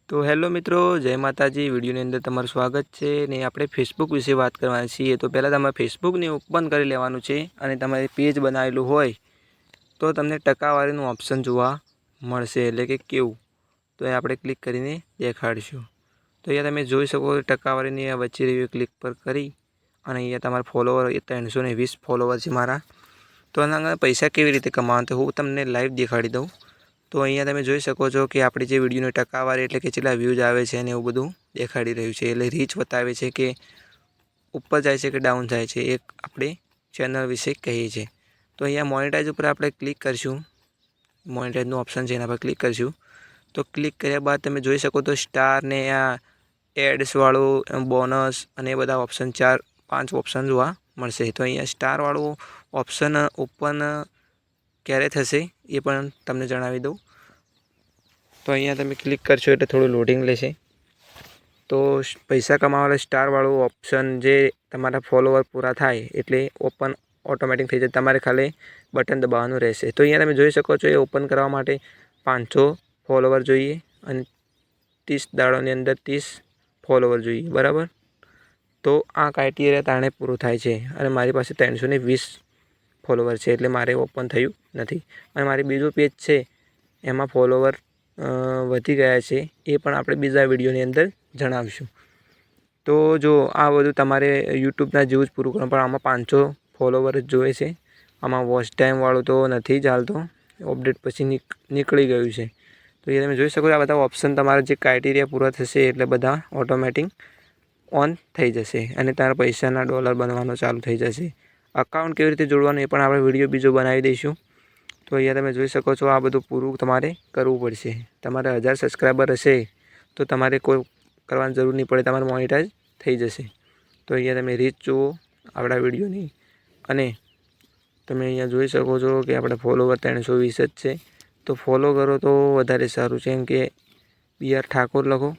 તો હેલો મિત્રો, જય માતાજી। વિડીયોની અંદર તમારું સ્વાગત છે ને આપણે ફેસબુક વિશે વાત કરવાની છીએ। તો પહેલાં તમારે ફેસબુકને ઓપન કરી લેવાનું છે અને તમારે પેજ બનાવેલું હોય તો તમને ટકાવારીનું ઓપ્શન જોવા મળશે, એટલે કે કેવું તો એ આપણે ક્લિક કરીને દેખાડીશું। તો અહીંયા તમે જોઈ શકો ટકાવારીની આ વચ્ચે રિવ્યુ ક્લિક પર કરી અને અહીંયા તમારા ફોલોવર 320 ફોલોવર છે મારા। તો આના પૈસા કેવી રીતે કમાવા તો હું તમને લાઈવ દેખાડી દઉં। તો અહીંયા તમે જોઈ શકો છો કે આપણી જે વિડીયોની ટકાવારી એટલે કે કેટલા વ્યૂઝ આવે છે અને એવું બધું દેખાડી રહ્યું છે, એટલે રીચ બતાવે છે કે ઉપર જાય છે કે ડાઉન જાય છે, એક આપણે ચેનલ વિશે કહીએ છીએ। તો અહીંયા મોનેટાઈઝ ઉપર આપણે ક્લિક કરીશું, મોનેટાઈઝનું ઓપ્શન છે એના પર ક્લિક કરીશું। તો ક્લિક કર્યા બાદ તમે જોઈ શકો તો સ્ટાર ને આ એડ્સવાળું બોનસ અને એ બધા ઓપ્શન 4-5 ઓપ્શન જોવા મળશે। તો અહીંયા સ્ટારવાળું ઓપ્શન ઓપન ક્યારે થશે એ પણ તમને જણાવી દઉં। તો અહીંયા તમે ક્લિક કરશો એટલે થોડું લોડિંગ લેશે। તો પૈસા કમાવાવાળા સ્ટારવાળું ઓપ્શન જે તમારા ફોલોવર પૂરા થાય એટલે ઓપન ઓટોમેટિક થઈ જાય, તમારે ખાલી બટન દબાવવાનું રહેશે। તો અહીંયા તમે જોઈ શકો છો એ ઓપન કરવા માટે 500 ફોલોવર જોઈએ અને 30 દાડાની અંદર 30 ફોલોવર જોઈએ, બરાબર। તો આ ક્રાઇટેરિયા તાણે પૂરું થાય છે અને મારી પાસે 320 ફોલોવર છે એટલે મારે ઓપન થયું નથી। અને મારી બીજું પેજ છે એમાં ફોલોવર વધી ગયા છે, એ પણ આપણે બીજા વિડીયોની અંદર જણાવીશું। તો જો આ બધું તમારે યુટ્યુબના જેવું જ પૂરું કરવાનું, પણ આમાં 500 ફોલોવર જ જોઈએ છે। આમાં વોચ ટાઈમવાળું તો નથી ચાલતો, અપડેટ પછી નીકળી ગયું છે। તો એ તમે જોઈ શકો છો આ બધા ઓપ્શન તમારા જે ક્રાઇટેરિયા પૂરા થશે એટલે બધા ઓટોમેટિક ઓન થઈ જશે અને તારા પૈસાના ડોલર બનવાનો ચાલુ થઈ જશે। અકાઉન્ટ કેવી રીતે જોડવાનું એ પણ આપણે વિડીયો બીજો બનાવી દઈશું। તો અહીંયા તમે જોઈ શકો છો આ બધું પૂરું તમારે કરવું પડશે। તમારે 1000 સબસ્ક્રાઈબર હશે તો તમારે કોઈ કરવાની જરૂર નહીં પડે, તમારે મોનેટાઈઝ થઈ જશે। તો અહીંયા તમે રીચ જુઓ આપણા વિડીયોની અને તમે અહીંયા જોઈ શકો છો કે આપણા ફોલોવર 320 જ છે। તો ફોલો કરો તો વધારે સારું છે, એમ કે BR ઠાકોર લખો